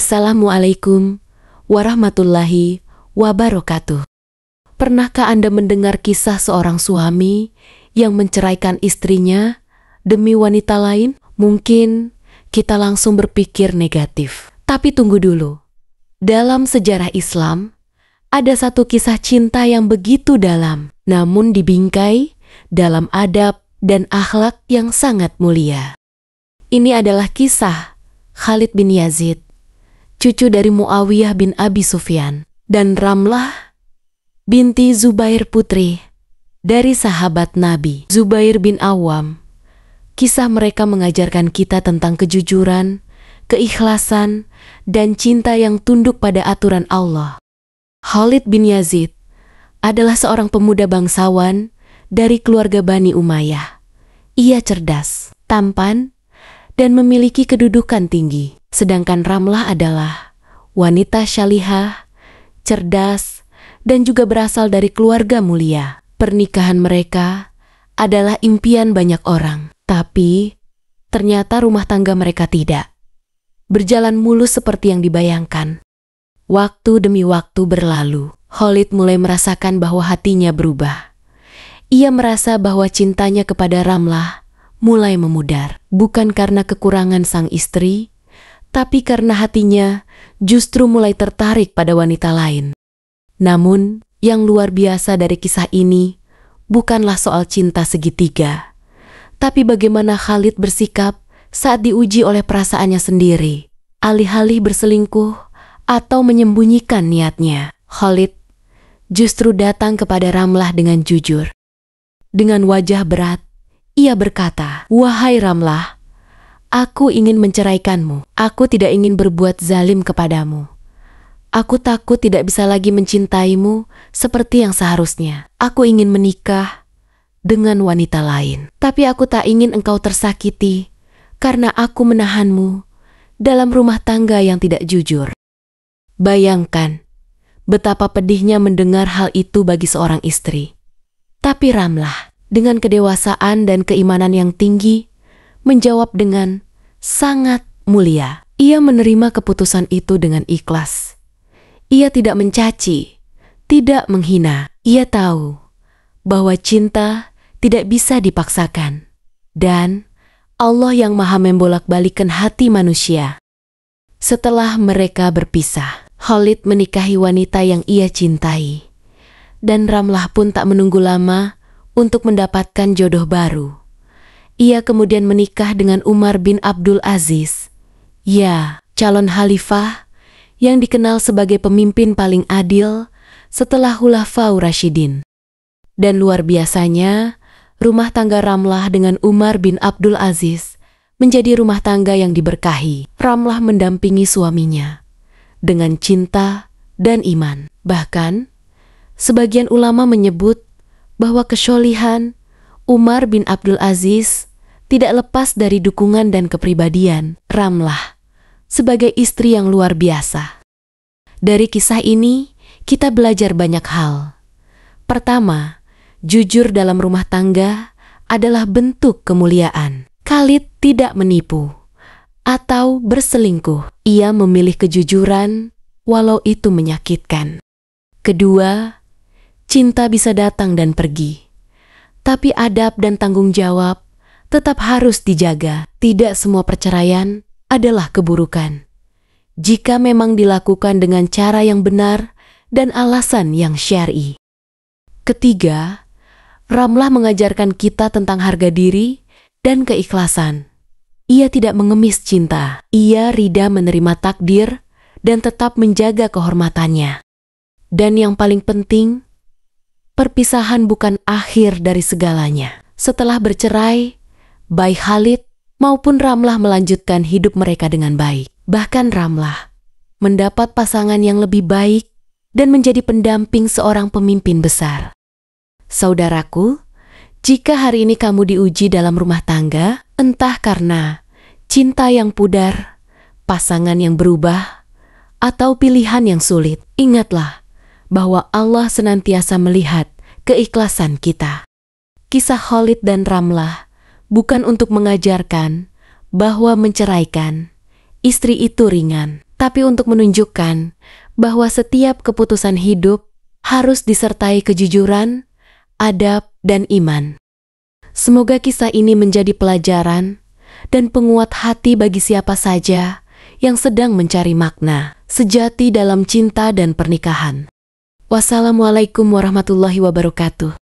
Assalamualaikum warahmatullahi wabarakatuh. Pernahkah Anda mendengar kisah seorang suami yang menceraikan istrinya demi wanita lain? Mungkin kita langsung berpikir negatif. Tapi tunggu dulu. Dalam sejarah Islam, ada satu kisah cinta yang begitu dalam, namun dibingkai dalam adab dan akhlak yang sangat mulia. Ini adalah kisah Khalid bin Yazid, cucu dari Muawiyah bin Abi Sufyan, dan Ramlah binti Zubair, putri dari sahabat Nabi Zubair bin Awam. Kisah mereka mengajarkan kita tentang kejujuran, keikhlasan, dan cinta yang tunduk pada aturan Allah. Khalid bin Yazid adalah seorang pemuda bangsawan dari keluarga Bani Umayyah. Ia cerdas, tampan, dan memiliki kedudukan tinggi. Sedangkan Ramlah adalah wanita syalihah, cerdas, dan juga berasal dari keluarga mulia. Pernikahan mereka adalah impian banyak orang, tapi ternyata rumah tangga mereka tidak berjalan mulus seperti yang dibayangkan. Waktu demi waktu berlalu, Khalid mulai merasakan bahwa hatinya berubah. Ia merasa bahwa cintanya kepada Ramlah mulai memudar, bukan karena kekurangan sang istri, tapi karena hatinya justru mulai tertarik pada wanita lain. Namun, yang luar biasa dari kisah ini bukanlah soal cinta segitiga, tapi bagaimana Khalid bersikap saat diuji oleh perasaannya sendiri. Alih-alih berselingkuh atau menyembunyikan niatnya, Khalid justru datang kepada Ramlah dengan jujur. Dengan wajah berat, ia berkata, "Wahai Ramlah, aku ingin menceraikanmu. Aku tidak ingin berbuat zalim kepadamu. Aku takut tidak bisa lagi mencintaimu seperti yang seharusnya. Aku ingin menikah dengan wanita lain. Tapi aku tak ingin engkau tersakiti karena aku menahanmu dalam rumah tangga yang tidak jujur." Bayangkan betapa pedihnya mendengar hal itu bagi seorang istri. Tapi Ramlah dengan kedewasaan dan keimanan yang tinggi menjawab dengan sangat mulia. Ia menerima keputusan itu dengan ikhlas. Ia tidak mencaci, tidak menghina. Ia tahu bahwa cinta tidak bisa dipaksakan, dan Allah yang maha membolak-balikan hati manusia. Setelah mereka berpisah, Khalid menikahi wanita yang ia cintai, dan Ramlah pun tak menunggu lama untuk mendapatkan jodoh baru. Ia kemudian menikah dengan Umar bin Abdul Aziz, ya, calon khalifah yang dikenal sebagai pemimpin paling adil setelah Khulafaur Rasyidin. Dan luar biasanya, rumah tangga Ramlah dengan Umar bin Abdul Aziz menjadi rumah tangga yang diberkahi. Ramlah mendampingi suaminya dengan cinta dan iman. Bahkan, sebagian ulama menyebut bahwa kesyolihan Umar bin Abdul Aziz tidak lepas dari dukungan dan kepribadian Ramlah sebagai istri yang luar biasa. Dari kisah ini, kita belajar banyak hal. Pertama, jujur dalam rumah tangga adalah bentuk kemuliaan. Khalid tidak menipu atau berselingkuh. Ia memilih kejujuran walau itu menyakitkan. Kedua, cinta bisa datang dan pergi, tapi adab dan tanggung jawab tetap harus dijaga. Tidak semua perceraian adalah keburukan, jika memang dilakukan dengan cara yang benar dan alasan yang syar'i. Ketiga, Ramlah mengajarkan kita tentang harga diri dan keikhlasan. Ia tidak mengemis cinta. Ia rida menerima takdir dan tetap menjaga kehormatannya. Dan yang paling penting, perpisahan bukan akhir dari segalanya. Setelah bercerai, baik Khalid maupun Ramlah melanjutkan hidup mereka dengan baik. Bahkan Ramlah mendapat pasangan yang lebih baik dan menjadi pendamping seorang pemimpin besar. Saudaraku, jika hari ini kamu diuji dalam rumah tangga, entah karena cinta yang pudar, pasangan yang berubah, atau pilihan yang sulit, ingatlah bahwa Allah senantiasa melihat keikhlasan kita. Kisah Khalid dan Ramlah bukan untuk mengajarkan bahwa menceraikan istri itu ringan, tapi untuk menunjukkan bahwa setiap keputusan hidup harus disertai kejujuran, adab, dan iman. Semoga kisah ini menjadi pelajaran dan penguat hati bagi siapa saja yang sedang mencari makna sejati dalam cinta dan pernikahan. Wassalamualaikum warahmatullahi wabarakatuh.